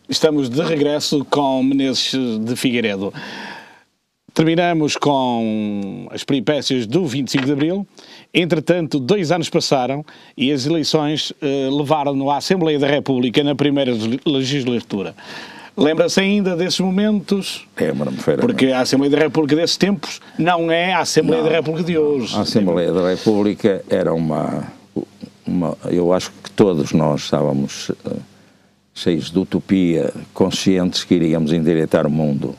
Estamos de regresso com Menezes de Figueiredo. Terminamos com as peripécias do 25 de Abril. Entretanto, 2 anos passaram e as eleições levaram-no à Assembleia da República na primeira legislatura. Lembra-se ainda desses momentos? Porque a Assembleia da República desses tempos não é a Assembleia da República de hoje. A Assembleia da República era eu acho que todos nós estávamos cheios de utopia, conscientes que iríamos endireitar o mundo,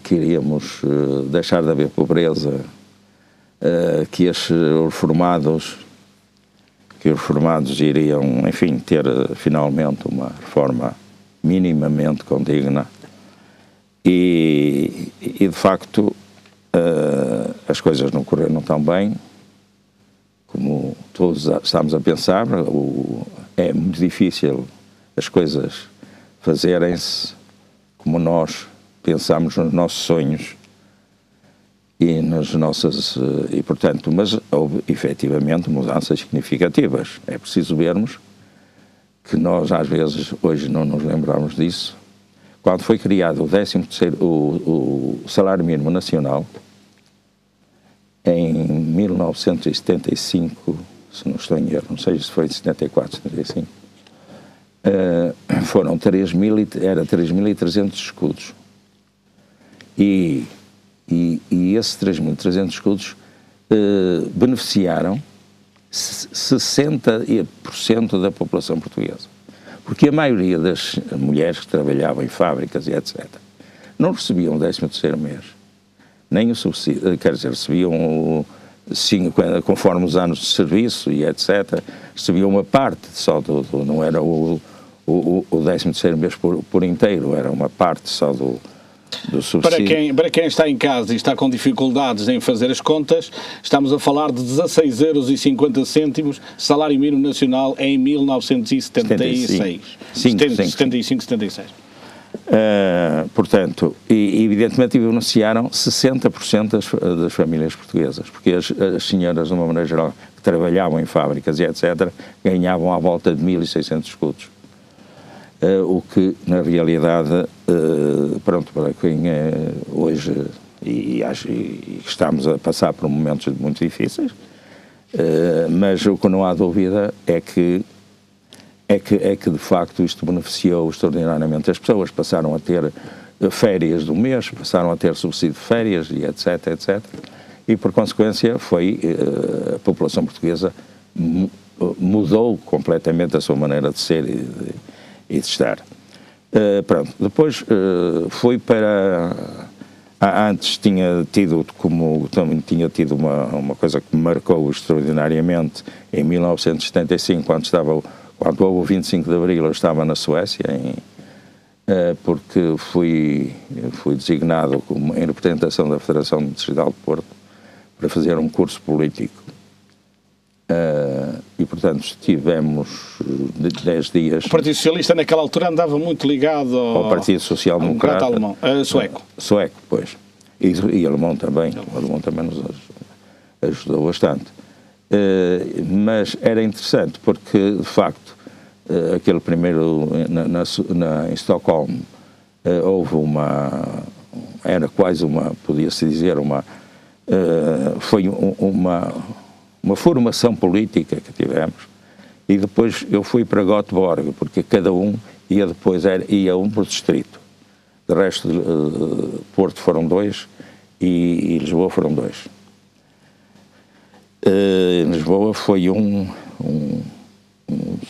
que iríamos deixar de haver pobreza, que os reformados iriam, enfim, ter finalmente uma reforma minimamente condigna e de facto as coisas não correram tão bem como todos estamos a pensar. É muito difícil as coisas fazerem-se como nós pensamos nos nossos sonhos e nas nossas e portanto, mas houve efetivamente mudanças significativas. É preciso vermos que nós às vezes hoje não nos lembramos disso. Quando foi criado o salário mínimo nacional em 1975, se não estou em erro, não sei se foi em 74, 75, foram 3.300 escudos. E esses 3.300 escudos beneficiaram 60% da população portuguesa. Porque a maioria das mulheres que trabalhavam em fábricas e etc. não recebiam o 13º mês. Nem o subsídio, quer dizer, recebiam, conforme os anos de serviço e etc., recebiam uma parte só não era o 13º mês por inteiro, era uma parte só do subsídio. Para quem está em casa e está com dificuldades em fazer as contas, estamos a falar de 16,50 € salário mínimo nacional em 1976. 75, 76. Portanto, evidentemente beneficiaram 60% das famílias portuguesas, porque as senhoras, de uma maneira geral, que trabalhavam em fábricas e etc., ganhavam à volta de 1.600 escudos. O que, na realidade, pronto, para quem hoje, e estamos a passar por momentos muito difíceis, mas o que não há dúvida é que de facto isto beneficiou extraordinariamente as pessoas. Passaram a ter férias do mês, passaram a ter subsídio de férias e etc, etc. E por consequência a população portuguesa mudou completamente a sua maneira de ser e de estar. Pronto, depois foi para... Antes tinha tido uma coisa que me marcou extraordinariamente em 1975, quando houve o 25 de Abril, eu estava na Suécia, porque fui designado em representação da Federação Distrital de Porto para fazer um curso político. E, portanto, estivemos 10 dias... O Partido Socialista, naquela altura, andava muito ligado ao Partido Social Democrata. Alemão. Sueco. Sueco, pois. E alemão também. O alemão também nos ajudou bastante. Mas era interessante porque, de facto, aquele primeiro, em Estocolmo, houve era quase podia-se dizer, foi uma formação política que tivemos, e depois eu fui para Göteborg, porque cada um ia um por distrito. De resto, Porto foram 2 e Lisboa foram 2. Em Lisboa foi um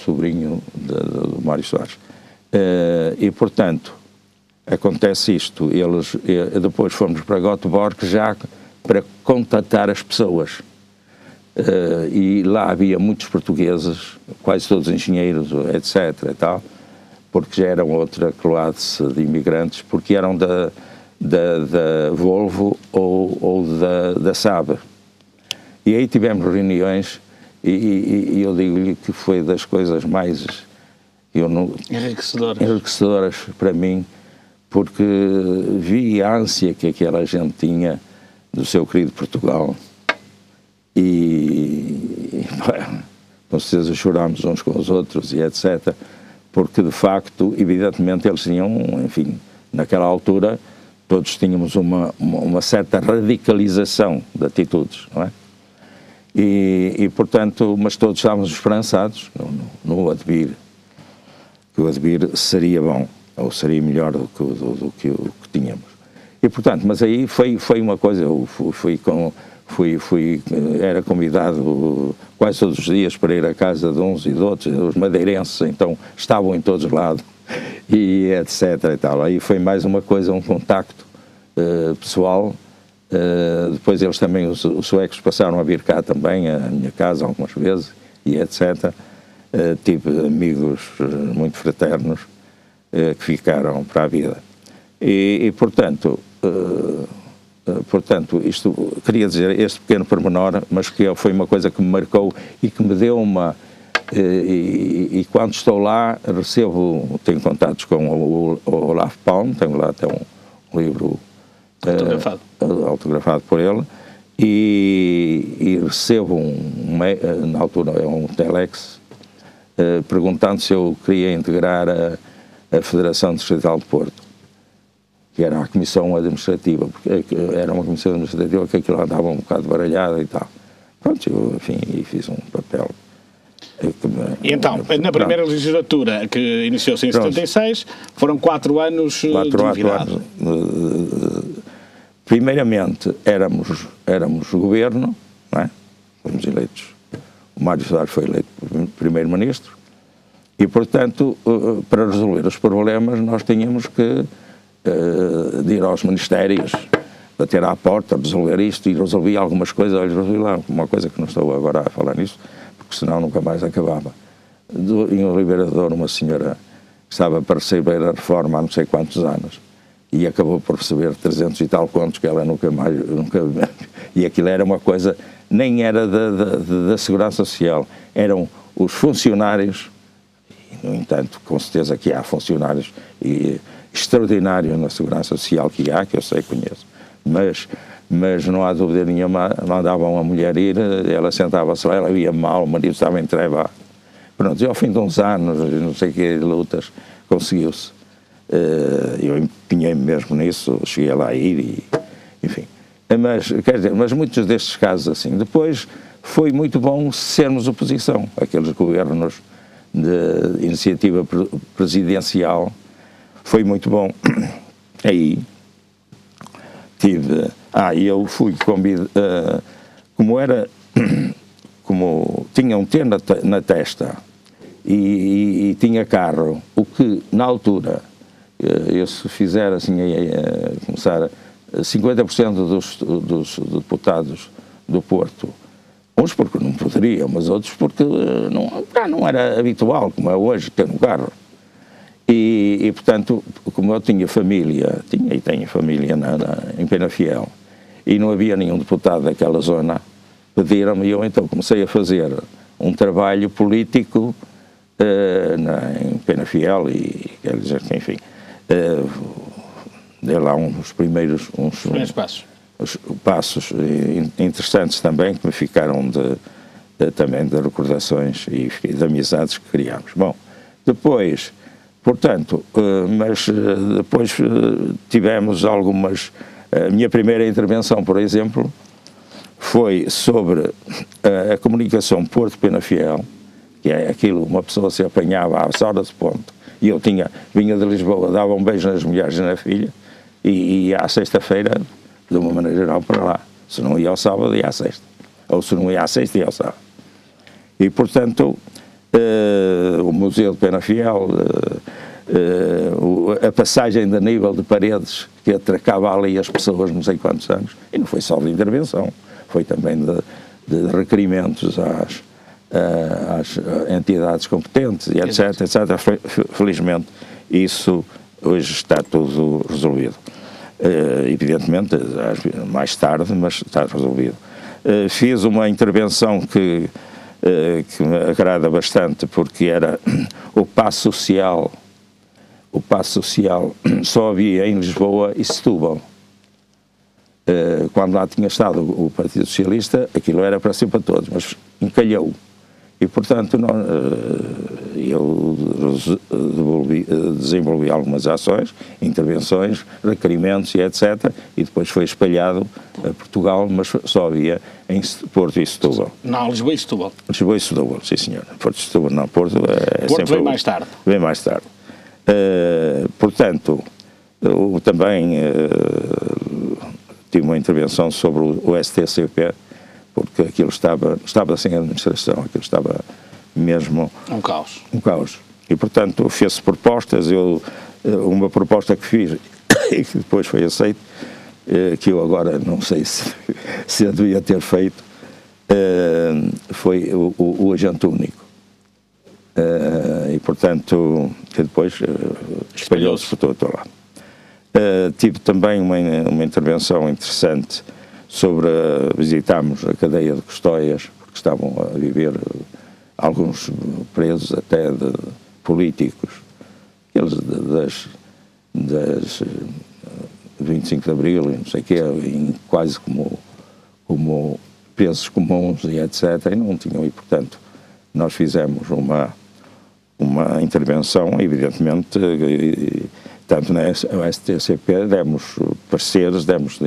sobrinho do Mário Soares. E, portanto, acontece isto. Depois fomos para Göteborg já para contatar as pessoas. E lá havia muitos portugueses, quase todos engenheiros, etc. e tal, porque já eram outra classe de imigrantes, porque eram da Volvo ou da Saab. E aí tivemos reuniões e eu digo-lhe que foi das coisas mais enriquecedoras para mim, porque vi a ânsia que aquela gente tinha do seu querido Portugal e com certeza chorámos uns com os outros e etc. porque de facto, evidentemente, eles tinham, enfim, naquela altura, todos tínhamos uma certa radicalização de atitudes, não é? E portanto, mas todos estávamos esperançados no Adbir, que o Adbir seria bom, ou seria melhor do que o que tínhamos. E portanto, mas aí foi uma coisa, eu era convidado quase todos os dias para ir à casa de uns e de outros, os madeirenses então estavam em todos os lados, e etc e tal. Aí foi mais uma coisa, um contacto pessoal. Depois eles também, os suecos, passaram a vir cá também, à minha casa algumas vezes, e etc. Tive amigos muito fraternos que ficaram para a vida. E portanto, isto, queria dizer, este pequeno pormenor, mas que foi uma coisa que me marcou e que me deu uma... E quando estou lá, tenho contatos com o Olaf Palme, tenho lá até um livro autografado por ele, e recebo na altura um telex, perguntando se eu queria integrar a Federação Distrital de Porto, que era a Comissão Administrativa, porque era uma Comissão Administrativa que aquilo andava um bocado baralhada e tal. Pronto, eu, enfim, fiz um papel. E então, na primeira legislatura, que iniciou-se em 76, foram 4 anos de novidade. Primeiramente, éramos governo, não é? Fomos eleitos. O Mário Soares foi eleito primeiro-ministro e, portanto, para resolver os problemas, nós tínhamos que de ir aos ministérios, bater à porta, resolver isto, e resolvi algumas coisas. Olha, resolvi lá uma coisa que não estou agora a falar nisso, porque senão nunca mais acabava. Em Oliveira de Douro, uma senhora que estava para receber a reforma há não sei quantos anos, e acabou por receber 300 e tal contos que ela nunca e aquilo era uma coisa, nem era da Segurança Social, eram os funcionários, e, no entanto, com certeza que há funcionários extraordinários na Segurança Social que eu sei, conheço, mas não há dúvida nenhuma, mandavam a mulher ir, ela sentava-se lá, ela ia mal, o marido estava em treva. Pronto, e ao fim de uns anos, não sei que lutas, conseguiu-se. Eu empenhei-me mesmo nisso, cheguei lá a ir, enfim. Mas, quer dizer, mas muitos destes casos assim. Depois foi muito bom sermos oposição, aqueles governos de iniciativa presidencial, foi muito bom. Aí tive... eu fui convidado... como tinha um T na testa e tinha carro, o que na altura... eu se fizer assim, começar 50% dos deputados do Porto, uns porque não poderiam, mas outros porque não era habitual, como é hoje, ter um carro. E portanto, como eu tinha família, e tenho família em Penafiel, e não havia nenhum deputado daquela zona, pediram-me, e eu então comecei a fazer um trabalho político em Penafiel, e quer dizer que, enfim, dei lá uns primeiros passos interessantes também, que me ficaram também de recordações e de amizades que criámos. Bom, depois, portanto, mas depois tivemos algumas... A minha primeira intervenção, por exemplo, foi sobre a comunicação Porto-Penafiel, que é aquilo, uma pessoa se apanhava às horas de ponto, e eu vinha de Lisboa, dava um beijo nas mulheres e na filha, e ia à sexta-feira, de uma maneira geral, para lá. Se não ia ao sábado, ia à sexta. Ou se não ia à sexta, ia ao sábado. E, portanto, o Museu de Penafiel, a passagem de nível de paredes que atracava ali as pessoas não sei quantos anos, e não foi só de intervenção, foi também de requerimentos às entidades competentes, e etc. Felizmente, isso hoje está tudo resolvido. Evidentemente, mais tarde, mas está resolvido. Fiz uma intervenção que me agrada bastante, porque era o passo social. O passo social só havia em Lisboa e Setúbal. Quando lá tinha estado o Partido Socialista, aquilo era para si para todos, mas encalhou. E, portanto, eu desenvolvi algumas ações, intervenções, requerimentos e etc. E depois foi espalhado a Portugal, mas só havia em Porto e Setúbal. Não, Lisboa e Setúbal. Lisboa e Setúbal, sim senhor. Porto e Setúbal, não, Porto é Porto vem mais tarde. Vem mais tarde. Portanto, eu também tive uma intervenção sobre o STCP, porque aquilo estava sem administração, aquilo estava mesmo... Um caos. Um caos. E, portanto, fez-se propostas, uma proposta que fiz e que depois foi aceita, que eu agora não sei se eu devia ter feito, foi o agente único. E, portanto, que depois espalhou-se por todo lado. Tive também uma intervenção interessante sobre, visitámos a cadeia de Custóias, porque estavam a viver alguns presos até de políticos, aqueles das 25 de Abril e não sei o quê, quase como presos comuns e etc, e não tinham, e portanto nós fizemos uma intervenção, evidentemente, tanto na STCP demos pareceres, demos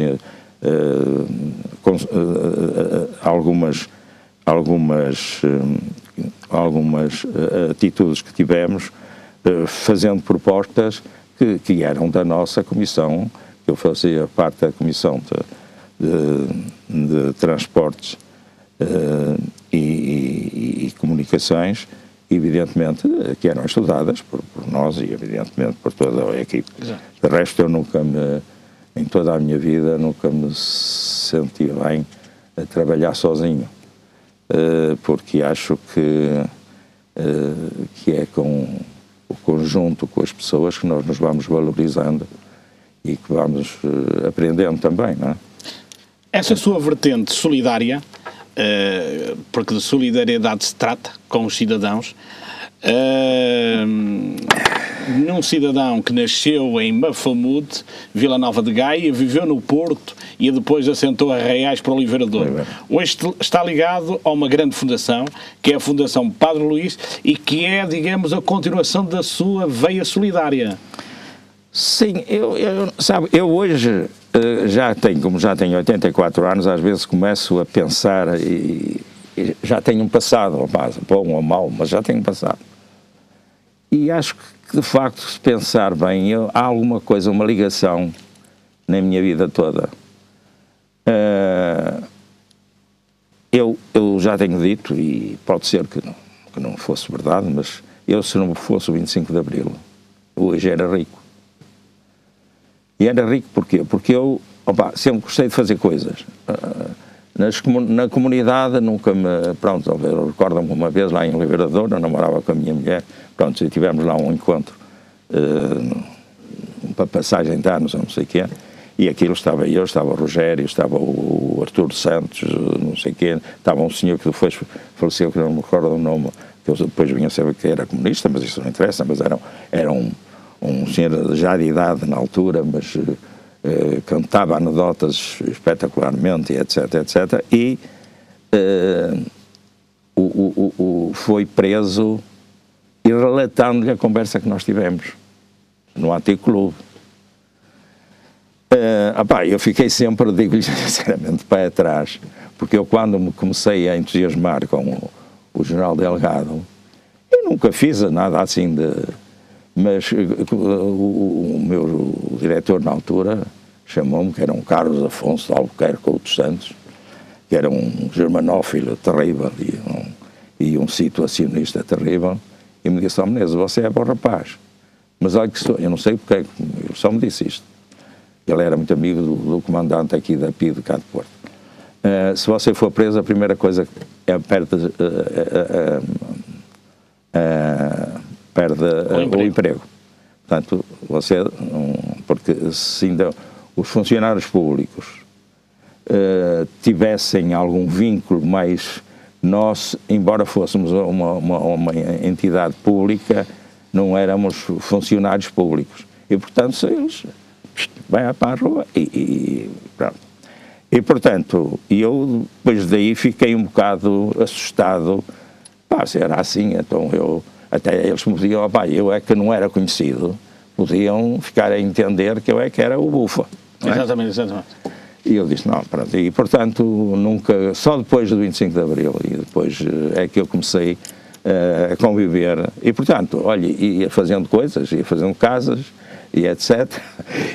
algumas atitudes que tivemos, fazendo propostas que eram da nossa comissão, que eu fazia parte da comissão de transportes e comunicações, evidentemente, que eram estudadas por nós e, evidentemente, por toda a equipe. Exato. De resto, eu em toda a minha vida, nunca me senti bem a trabalhar sozinho, porque acho que é com o conjunto, com as pessoas, que nós nos vamos valorizando e que vamos aprendendo também, não é? Essa sua vertente solidária, porque de solidariedade se trata com os cidadãos, num cidadão que nasceu em Mafamude, Vila Nova de Gaia, viveu no Porto e depois assentou a Reais para Oliveira de Douro. Hoje está ligado a uma grande fundação, que é a Fundação Padre Luís, e que é, digamos, a continuação da sua veia solidária. Sim, eu hoje como já tenho 84 anos, às vezes começo a pensar e já tenho um passado, bom ou mau, mas já tenho um passado. E acho que, de facto, se pensar bem, há alguma coisa, uma ligação na minha vida toda. Eu já tenho dito, e pode ser que não fosse verdade, mas se não fosse o 25 de Abril, hoje era rico. E era rico porquê? Porque eu sempre gostei de fazer coisas. Na comunidade nunca me... Pronto, eu recordo-me uma vez lá em Oliveira de Douro, eu namorava com a minha mulher, pronto, e tivemos lá um encontro para passagem de anos, não sei o quê, e aquilo estava eu, estava o Rogério, estava o Artur Santos, não sei o quê, estava um senhor que depois faleceu, que não me recordo o nome, que eu depois vinha a saber que era comunista, mas isso não interessa, mas era um senhor já de idade na altura, mas cantava anedotas espetacularmente, etc, etc, e foi preso e relatando-lhe a conversa que nós tivemos no Anticlube. Eu fiquei sempre, digo-lhe sinceramente, pé atrás, porque eu quando me comecei a entusiasmar com o General Delgado, eu nunca fiz nada assim mas o meu diretor na altura chamou-me, que era um Carlos Afonso de Albuquerque Couto Santos, que era um germanófilo terrível e um situacionista terrível, e me disse: Menezes, você é bom rapaz, mas olha que eu não sei porque, ele só me disse isto. Ele era muito amigo do comandante aqui da PID de cá de Porto. Se você for preso, a primeira coisa é perde o emprego. Portanto, porque se ainda os funcionários públicos tivessem algum vínculo mais nós, embora fôssemos uma entidade pública, não éramos funcionários públicos. E, portanto, eles vai para a rua e pronto. E, portanto, eu depois daí fiquei um bocado assustado, Pá, se era assim, então até eles me podiam, pá, eu é que não era conhecido, podiam ficar a entender que eu é que era o bufa. Exatamente, exatamente. E eu disse, não, pronto, e portanto nunca, só depois do 25 de Abril, e depois é que eu comecei a conviver, e portanto, olha, ia fazendo coisas, ia fazendo casas, e etc,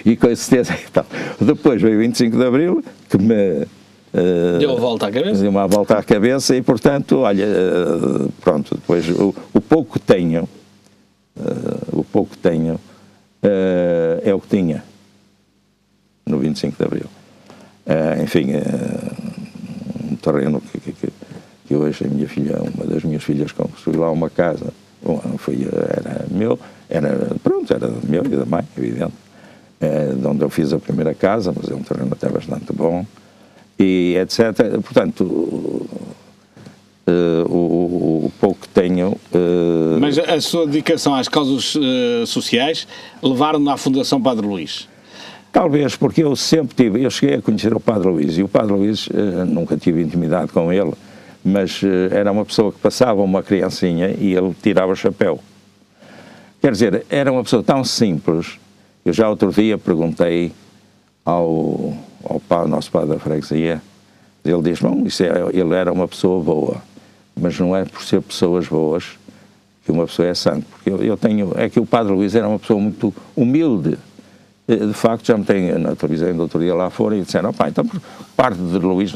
e com certeza, então, depois veio o 25 de Abril, que me... deu a volta à cabeça? Deu uma volta à cabeça e, portanto, olha, pronto, depois o pouco que tenho, é o que tinha no 25 de Abril. Enfim, um terreno que hoje a minha filha, uma das minhas filhas construiu lá uma casa, bom, era meu, pronto, era meu e da mãe, evidente, de onde eu fiz a primeira casa, mas é um terreno até bastante bom, e etc. Portanto, o pouco que tenho... Mas a sua dedicação às causas sociais levaram-no à Fundação Padre Luís? Talvez, porque eu cheguei a conhecer o Padre Luís, e o Padre Luís, nunca tive intimidade com ele, mas era uma pessoa que passava uma criancinha e ele tirava o chapéu. Quer dizer, era uma pessoa tão simples. Eu já outro dia perguntei ao nosso padre da freguesia, ele disse, bom, ele era uma pessoa boa, mas não é por ser pessoas boas que uma pessoa é santa, porque é que o Padre Luís era uma pessoa muito humilde. De facto, já me tem na televisão do outro dia lá fora e disseram, pá, então por parte de Luís,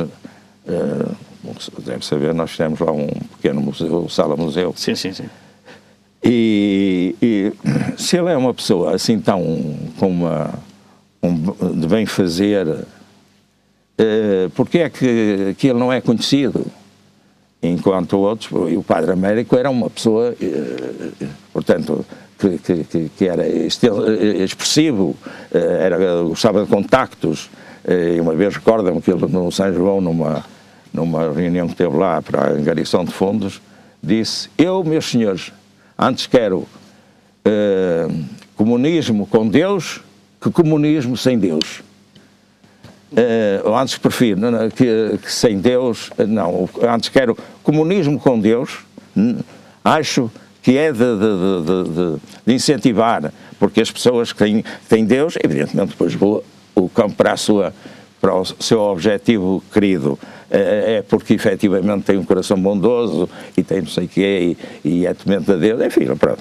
deve saber, nós fizemos lá um pequeno museu, sala-museu. Sim, sim, sim. E se ele é uma pessoa assim tão de bem fazer, porque é que ele não é conhecido? Enquanto outros, o Padre Américo era uma pessoa, portanto, que era expressivo, gostava de contactos, e uma vez recorda-me que ele no São João, numa reunião que teve lá para a angariação de fundos, disse, eu, meus senhores, antes quero comunismo com Deus que comunismo sem Deus. Ou antes prefiro que sem Deus, não, antes quero comunismo com Deus, acho que é de incentivar, porque as pessoas que têm Deus, evidentemente depois o campo para o seu objetivo querido, é porque efetivamente tem um coração bondoso e tem não sei o que e é temente a Deus, enfim, pronto.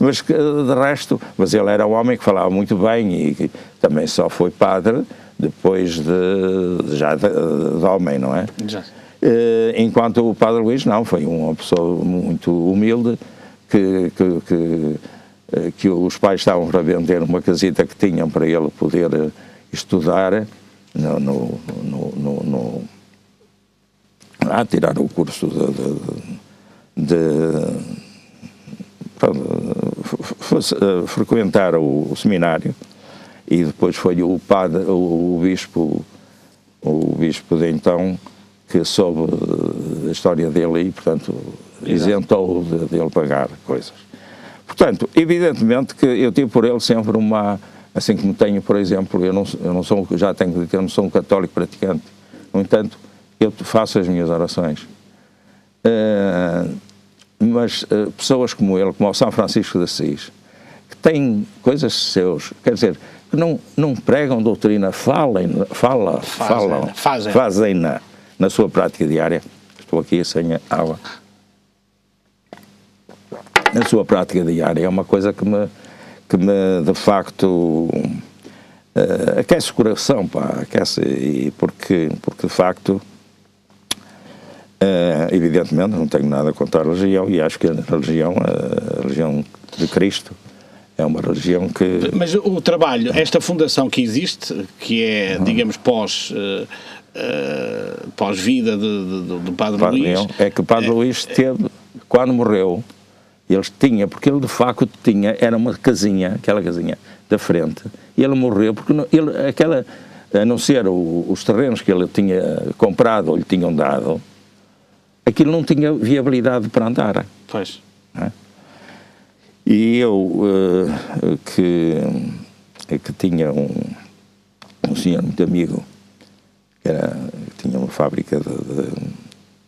Mas de resto, mas ele era um homem que falava muito bem e que também só foi padre depois de homem, não é? Já. Enquanto o Padre Luís não, foi uma pessoa muito humilde, que os pais estavam para vender uma casita que tinham para ele poder estudar a tirar o curso frequentar o seminário, e depois foi o bispo de então que soube a história dele e, portanto, isentou dele pagar coisas. Portanto, evidentemente que eu tive por ele sempre assim como tenho, por exemplo, eu não sou, já tenho que dizer, eu não sou um católico praticante, no entanto, eu faço as minhas orações. Mas pessoas como ele, como o São Francisco de Assis, que têm coisas seus, quer dizer, que não pregam doutrina, fazem na sua prática diária. Estou aqui sem a água. Na sua prática diária é uma coisa que me de facto aquece o coração, pá, aquece, e porque de facto evidentemente não tenho nada contra a religião e acho que a religião de Cristo é uma religião que... Mas o trabalho, esta fundação que existe, que é, digamos, pós-vida do Padre Luís... É que o Padre Luís teve, quando morreu, porque ele de facto tinha, era uma casinha, aquela casinha da frente, e ele morreu porque a não ser os terrenos que ele tinha comprado ou lhe tinham dado, aquilo não tinha viabilidade para andar. Pois. É? E eu, que tinha um senhor muito amigo, que tinha uma fábrica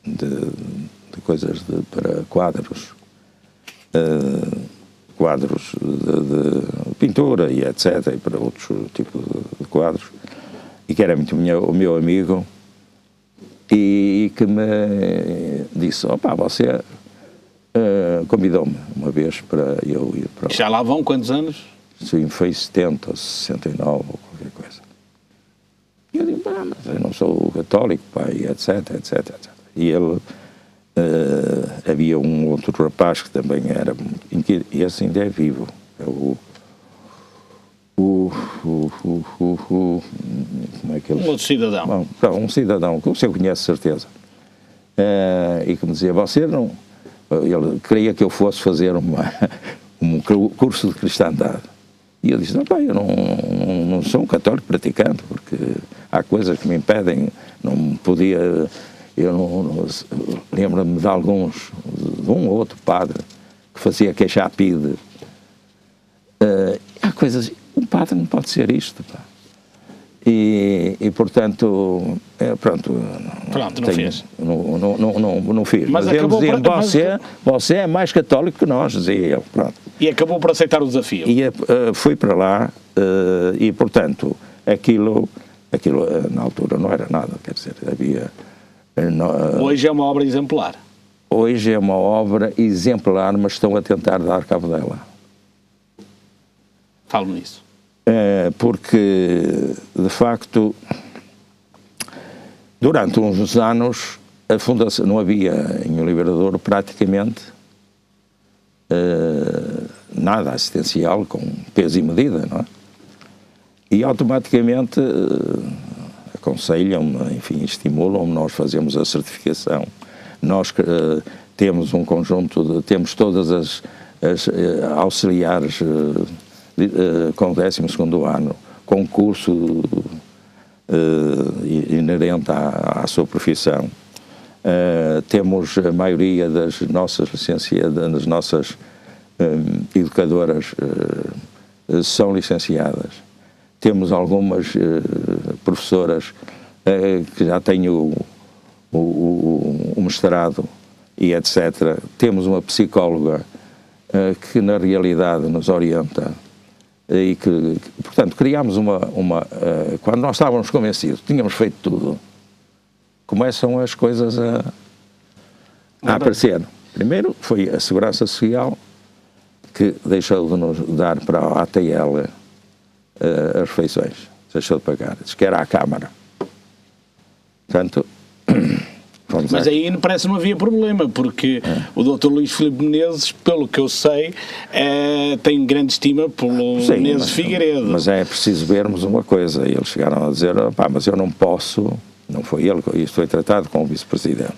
de de coisas para quadros, quadros de pintura e etc, e para outros tipos de quadros, e que era muito o meu amigo, e que me disse, opá, você convidou-me uma vez para eu ir para lá. Já lá vão quantos anos? Sim, foi 70 ou 69 ou qualquer coisa. E eu digo, pá, mas eu não sou católico, pá, e etc, etc, etc. E ele, havia um outro rapaz que também era, esse ainda é vivo, é como é que ele... Um outro cidadão. Bom, um cidadão que você conhece, certeza. E que me dizia, você não... Ele queria que eu fosse fazer um curso de cristandade. E eu disse, não, pá, eu não sou um católico praticante, porque há coisas que me impedem, não podia... Eu não lembro-me de alguns, de um ou outro padre, que fazia queixa-pide. Há coisas... Um padre não pode ser isto, pá. E portanto, pronto, não fez. Não fiz. Mas eles diziam, você é mais católico que nós, dizia eu. Pronto. E acabou por aceitar o desafio. E fui para lá e, portanto, aquilo na altura não era nada, quer dizer, havia... Hoje é uma obra exemplar. Hoje é uma obra exemplar, mas estão a tentar dar cabo dela. Falo-me nisso. Porque, de facto, durante uns anos, a Fundação, não havia em Oliveira de Douro praticamente nada assistencial com peso e medida, não é? E automaticamente aconselham-me, enfim, estimulam-me, nós fazemos a certificação, nós temos um conjunto temos todas as auxiliares com o 12º ano, concurso inerente à sua profissão. Temos a maioria das nossas licenciadas, das nossas educadoras são licenciadas. Temos algumas professoras que já têm o mestrado e etc. Temos uma psicóloga que na realidade nos orienta e que portanto, criámos quando nós estávamos convencidos, tínhamos feito tudo, começam as coisas a aparecer. Primeiro foi a Segurança Social, que deixou de nos dar para a ATL as refeições, deixou de pagar, disse que era a Câmara. Portanto, mas aí parece que não havia problema, porque o Dr. Luís Filipe Menezes, pelo que eu sei, tem grande estima pelo Menezes Figueiredo. Mas é preciso vermos uma coisa, eles chegaram a dizer, pá, mas eu não posso, não foi ele, isto foi tratado com o vice-presidente,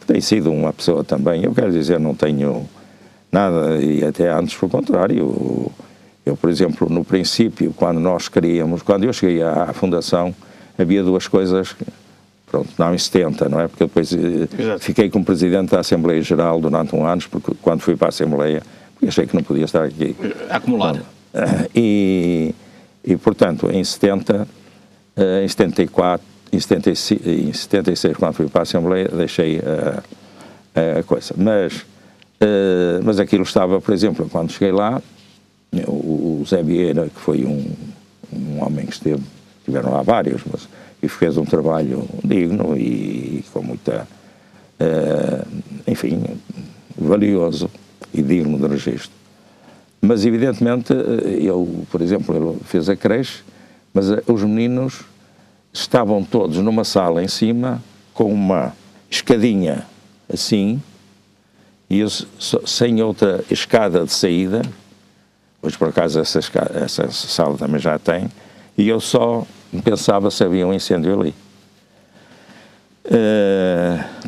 que tem sido uma pessoa também, eu quero dizer, não tenho nada, e até antes pelo contrário, eu, por exemplo, no princípio, quando eu cheguei à Fundação, havia duas coisas, pronto, não em 70, não é? Porque eu depois fiquei como Presidente da Assembleia Geral durante um ano, porque quando fui para a Assembleia, achei que não podia estar aqui. Acumulado. E portanto, em 70, em 74, em 76, quando fui para a Assembleia, deixei a coisa. Mas aquilo estava, por exemplo, quando cheguei lá, o Zé Vieira, que foi um homem que tiveram lá vários, e fez um trabalho digno e com muita, enfim, valioso e digno de registro. Mas, evidentemente, por exemplo, ele fez a creche, mas os meninos estavam todos numa sala em cima, com uma escadinha assim, e sem outra escada de saída. Hoje, por acaso, essa sala também já tem, e eu só pensava se havia um incêndio ali.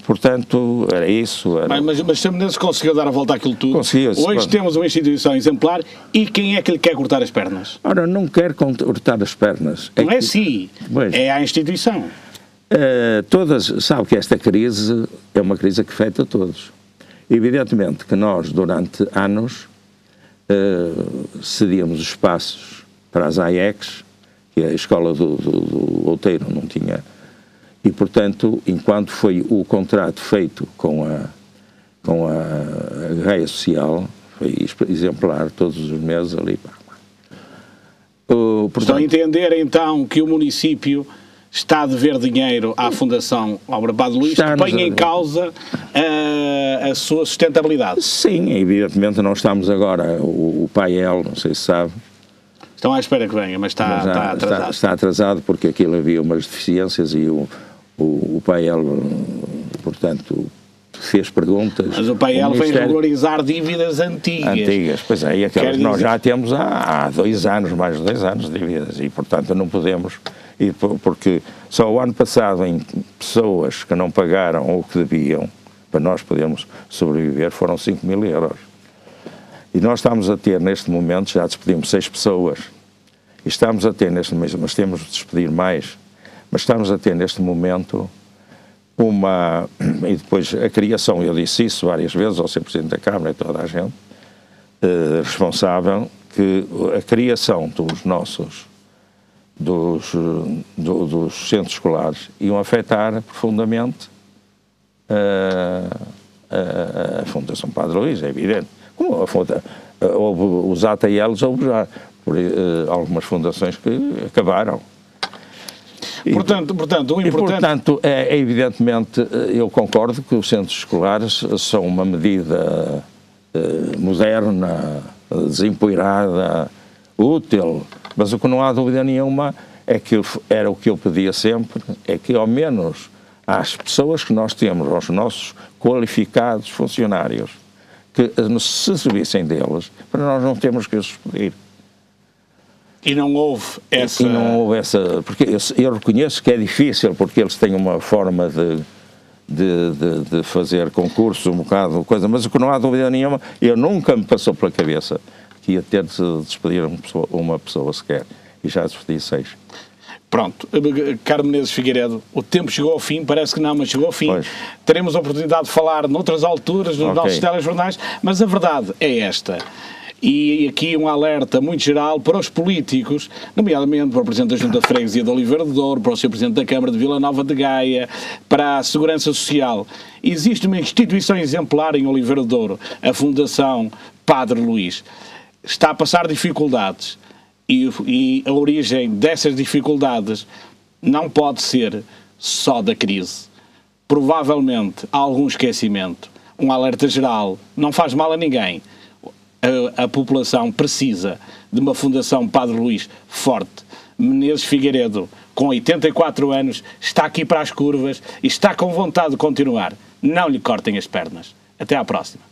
Portanto, era isso. Mas o Sr. Menezes conseguiu dar a volta àquilo tudo. Conseguiu. Hoje temos uma instituição exemplar, e quem é que lhe quer cortar as pernas? Ora, não quer cortar as pernas. Não é si, é a instituição. Sabe que esta crise é uma crise que afeta a todos. Evidentemente que nós, durante anos, cedíamos espaços para as AIECs, que a escola do Outeiro não tinha, E, portanto, enquanto foi o contrato feito com a Gaia Social, foi exemplar todos os meses ali. Portanto, estão a entender, então, que o município está a dever dinheiro à Fundação Obra Padre Luís, que põe em causa a sua sustentabilidade. Sim, evidentemente não estamos agora, o PAEL, não sei se sabe. Estão à espera que venha, mas está atrasado. Está atrasado porque aquilo havia umas deficiências e o PAEL, portanto, fez perguntas. Mas o PAEL vem regularizar dívidas antigas. Pois é, e aquelas nós já temos há 2 anos, mais de 2 anos de dívidas, e portanto não podemos, porque só o ano passado em pessoas que não pagaram o que deviam, para nós podermos sobreviver, foram 5 mil euros. E nós estamos a ter neste momento, já despedimos 6 pessoas, e estamos a ter neste momento, mas temos de despedir mais, mas estamos a ter neste momento e depois a criação, eu disse isso várias vezes ao Sr. Presidente da Câmara e toda a gente responsável, que a criação dos centros escolares iam afetar profundamente a Fundação Padre Luís, é evidente. Como houve os ATLs, houve já algumas fundações que acabaram. Portanto, o importante... evidentemente, eu concordo que os centros escolares são uma medida moderna, desempoeirada, útil, mas o que não há dúvida nenhuma é que era o que eu pedia sempre, é que ao menos às pessoas que nós temos, aos nossos qualificados funcionários, que se servissem deles, para nós não termos que os despedir. E não houve essa... Porque eu reconheço que é difícil, porque eles têm uma forma de fazer concursos, um bocado coisa, mas o que não há dúvida nenhuma, eu nunca me passou pela cabeça que ia ter de despedir uma pessoa sequer, e já despedi 6. Pronto, caro Menezes Figueiredo, o tempo chegou ao fim, parece que não, mas chegou ao fim. Pois. Teremos a oportunidade de falar noutras alturas, nos nossos telejornais, mas a verdade é esta. E aqui um alerta muito geral para os políticos, nomeadamente para o Presidente da Junta de Freguesia de Oliveira de Douro, para o Sr. Presidente da Câmara de Vila Nova de Gaia, para a Segurança Social. Existe uma instituição exemplar em Oliveira de Douro, a Fundação Padre Luís. Está a passar dificuldades e a origem dessas dificuldades não pode ser só da crise. Provavelmente há algum esquecimento. Um alerta geral não faz mal a ninguém. A população precisa de uma Fundação Padre Luís forte. Menezes Figueiredo, com 84 anos, está aqui para as curvas e está com vontade de continuar. Não lhe cortem as pernas. Até à próxima.